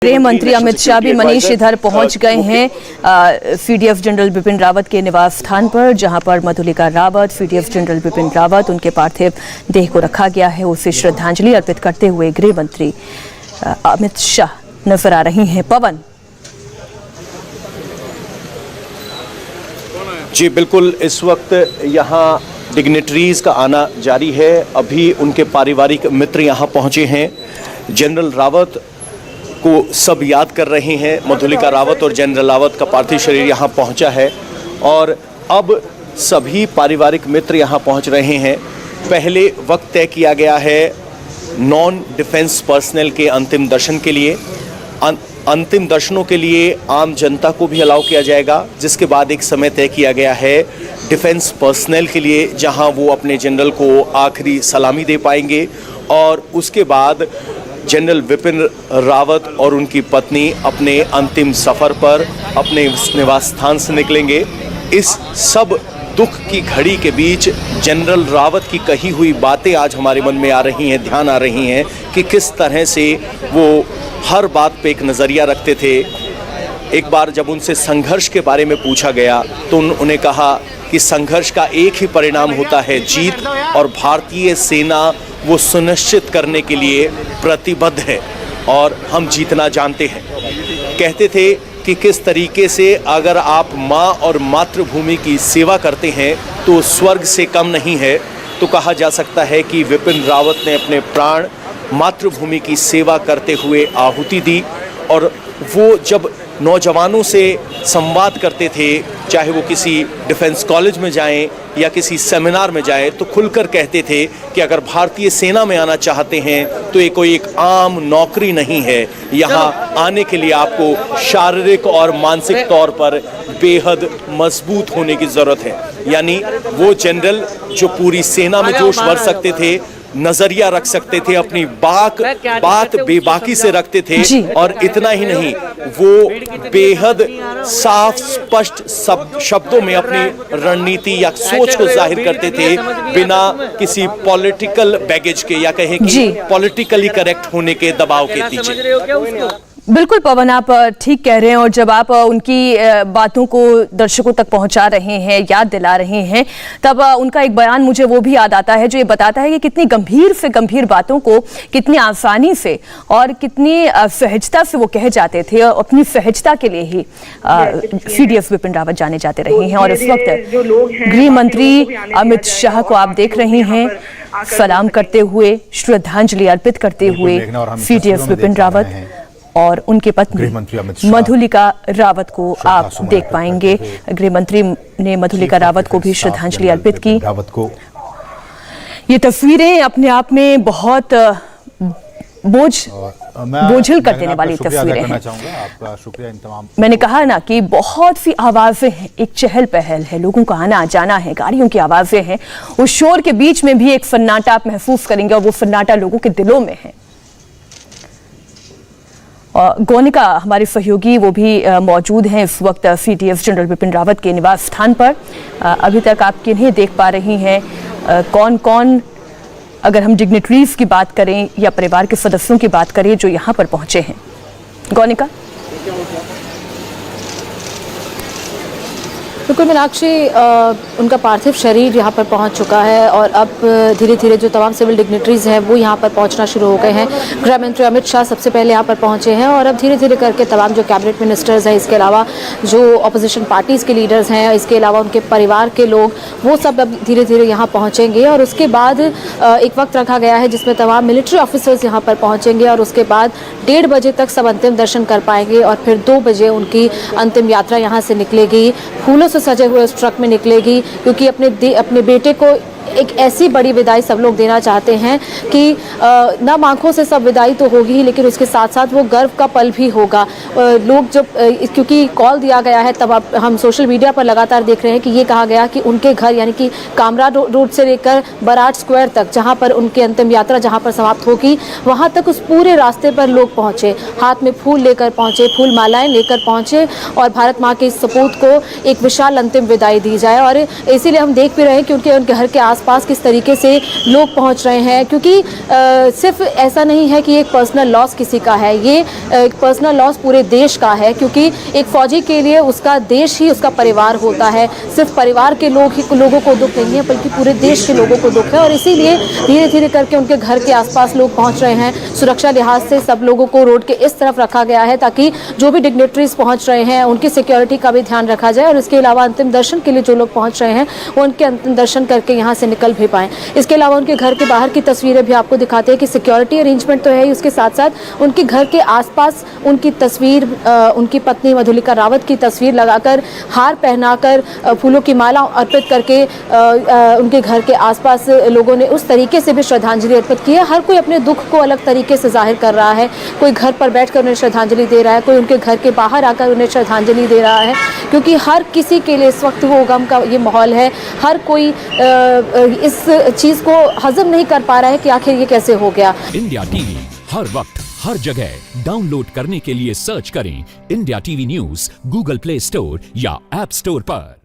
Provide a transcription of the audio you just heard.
गृह मंत्री अमित शाह भी मनीष इधर पहुंच गए हैं सीडीएफ जनरल बिपिन रावत के निवास स्थान पर, जहां पर मधुलिका रावत, सीडीएफ जनरल बिपिन रावत, उनके पार्थिव देह को रखा गया है। उसे श्रद्धांजलि अर्पित करते हुए गृह मंत्री अमित शाह नजर आ रही हैं। पवन जी बिल्कुल, इस वक्त यहाँ डिग्नेटरीज का आना जारी है। अभी उनके पारिवारिक मित्र यहाँ पहुँचे हैं। जनरल रावत को सब याद कर रहे हैं। मधुलिका रावत और जनरल रावत का पार्थिव शरीर यहाँ पहुँचा है और अब सभी पारिवारिक मित्र यहाँ पहुँच रहे हैं। पहले वक्त तय किया गया है नॉन डिफेंस पर्सनल के अंतिम दर्शन के लिए। अंतिम दर्शनों के लिए आम जनता को भी अलाउ किया जाएगा, जिसके बाद एक समय तय किया गया है डिफेंस पर्सनल के लिए, जहां वो अपने जनरल को आखिरी सलामी दे पाएंगे। और उसके बाद जनरल बिपिन रावत और उनकी पत्नी अपने अंतिम सफ़र पर अपने निवास स्थान से निकलेंगे। इस सब दुख की घड़ी के बीच जनरल रावत की कही हुई बातें आज हमारे मन में आ रही हैं, ध्यान आ रही हैं कि किस तरह से वो हर बात पे एक नज़रिया रखते थे। एक बार जब उनसे संघर्ष के बारे में पूछा गया तो उन्होंने कहा कि संघर्ष का एक ही परिणाम होता है, जीत, और भारतीय सेना वो सुनिश्चित करने के लिए प्रतिबद्ध है और हम जीतना जानते हैं। कहते थे कि किस तरीके से अगर आप माँ और मातृभूमि की सेवा करते हैं तो स्वर्ग से कम नहीं है। तो कहा जा सकता है कि बिपिन रावत ने अपने प्राण मातृभूमि की सेवा करते हुए आहुति दी। और वो जब नौजवानों से संवाद करते थे, चाहे वो किसी डिफेंस कॉलेज में जाएं या किसी सेमिनार में जाएं, तो खुलकर कहते थे कि अगर भारतीय सेना में आना चाहते हैं तो ये कोई एक आम नौकरी नहीं है। यहाँ आने के लिए आपको शारीरिक और मानसिक तौर पर बेहद मजबूत होने की ज़रूरत है। यानी वो जनरल जो पूरी सेना में जोश भर सकते थे, नजरिया रख सकते थे, अपनी बात बेबाकी से रखते थे। और इतना ही नहीं, वो बेहद साफ स्पष्ट शब्दों में अपनी रणनीति या सोच को जाहिर करते थे, बिना किसी पॉलिटिकल बैगेज के या कहें कि पॉलिटिकली करेक्ट होने के दबाव के पीछे। बिल्कुल पवन, आप ठीक कह रहे हैं। और जब आप उनकी बातों को दर्शकों तक पहुंचा रहे हैं, याद दिला रहे हैं, तब उनका एक बयान मुझे वो भी याद आता है जो ये बताता है कि कितनी गंभीर से गंभीर बातों को कितनी आसानी से और कितनी सहजता से वो कह जाते थे। और अपनी सहजता के लिए ही सीडीएफ बिपिन रावत जाने जाते रहे हैं। और इस वक्त गृह मंत्री अमित शाह को आप देख रहे हैं सलाम करते हुए, श्रद्धांजलि अर्पित करते हुए सीडीएफ बिपिन रावत और उनके पत्नी मधुलिका रावत को आप देख पाएंगे। गृह मंत्री ने मधुलिका रावत को भी श्रद्धांजलि अर्पित की। ये तस्वीरें अपने आप में बहुत बोझिल कर देने वाली तस्वीरें हैं। आपका शुक्रिया इन तमाम। मैंने कहा ना कि बहुत सी आवाजें हैं, एक चहल पहल है, लोगों का आना जाना है, गाड़ियों की आवाजें हैं। उस शोर के बीच में भी एक सन्नाटा आप महसूस करेंगे और वो सन्नाटा लोगों के दिलों में है। गौनिका हमारे सहयोगी वो भी मौजूद हैं इस वक्त सीडीएफ जनरल बिपिन रावत के निवास स्थान पर। अभी तक आप किन्हें देख पा रही हैं, कौन कौन, अगर हम डिग्नेटरीज की बात करें या परिवार के सदस्यों की बात करें जो यहाँ पर पहुंचे हैं? गौनिका। बिल्कुल मीनाक्षी, उनका पार्थिव शरीर यहाँ पर पहुँच चुका है और अब धीरे धीरे जो तमाम सिविल डिग्नेटरीज हैं वो यहाँ पर पहुँचना शुरू हो गए हैं। गृह मंत्री अमित शाह सबसे पहले यहाँ पर पहुँचे हैं और अब धीरे धीरे करके तमाम जो कैबिनेट मिनिस्टर्स हैं, इसके अलावा जो अपोजिशन पार्टीज़ के लीडर्स हैं, इसके अलावा उनके परिवार के लोग, वो सब अब धीरे धीरे यहाँ पहुँचेंगे। और उसके बाद एक वक्त रखा गया है जिसमें तमाम मिलिट्री ऑफिसर्स यहाँ पर पहुँचेंगे और उसके बाद 1:30 बजे तक सब अंतिम दर्शन कर पाएंगे और फिर 2 बजे उनकी अंतिम यात्रा यहाँ से निकलेगी। फूलों से सजे हुए उस ट्रक में निकलेगी, क्योंकि अपने बेटे को एक ऐसी बड़ी विदाई सब लोग देना चाहते हैं कि नम आंखों से सब विदाई तो होगी ही, लेकिन उसके साथ साथ वो गर्व का पल भी होगा। लोग जब क्योंकि कॉल दिया गया है, तब अब हम सोशल मीडिया पर लगातार देख रहे हैं कि ये कहा गया कि उनके घर यानी कि कामरा रोड से लेकर बराड स्क्वायर तक, जहां पर उनकी अंतिम यात्रा जहां पर समाप्त होगी, वहां तक उस पूरे रास्ते पर लोग पहुंचे, हाथ में फूल लेकर पहुंचे, फूल मालाएं लेकर पहुंचे और भारत माँ के इस सपूत को एक विशाल अंतिम विदाई दी जाए। और इसीलिए हम देख भी रहे हैं कि उनके घर के आस आसपास किस तरीके से लोग पहुंच रहे हैं, क्योंकि सिर्फ ऐसा नहीं है कि एक पर्सनल लॉस किसी का है, ये एक पर्सनल लॉस पूरे देश का है, क्योंकि एक फौजी के लिए उसका देश ही उसका परिवार होता है। सिर्फ परिवार के लोगों को दुख नहीं है, बल्कि पूरे देश के लोगों को दुख है, और इसीलिए धीरे धीरे करके उनके घर के आसपास लोग पहुंच रहे हैं। सुरक्षा लिहाज से सब लोगों को रोड के इस तरफ रखा गया है ताकि जो भी डिग्नेटरीज पहुंच रहे हैं उनकी सिक्योरिटी का भी ध्यान रखा जाए, और इसके अलावा अंतिम दर्शन के लिए जो लोग पहुंच रहे हैं वो उनके अंतिम दर्शन करके यहाँ से निकल भी पाएँ। इसके अलावा उनके घर के बाहर की तस्वीरें भी आपको दिखाते हैं कि सिक्योरिटी अरेंजमेंट तो है ही, उसके साथ साथ उनके घर के आसपास उनकी तस्वीर, उनकी पत्नी मधुलिका रावत की तस्वीर लगाकर, हार पहनाकर, फूलों की माला अर्पित करके उनके घर के आसपास लोगों ने उस तरीके से भी श्रद्धांजलि अर्पित की है। हर कोई अपने दुख को अलग तरीके से जाहिर कर रहा है, कोई घर पर बैठकर उन्हें श्रद्धांजलि दे रहा है, कोई उनके घर के बाहर आकर उन्हें श्रद्धांजलि दे रहा है, क्योंकि हर किसी के लिए इस वक्त वो गम का ये माहौल है। हर कोई इस चीज़ को हजम नहीं कर पा रहा है कि आखिर ये कैसे हो गया। इंडिया टीवी हर वक्त हर जगह डाउनलोड करने के लिए सर्च करें India TV news Google play store या ऐप स्टोर पर।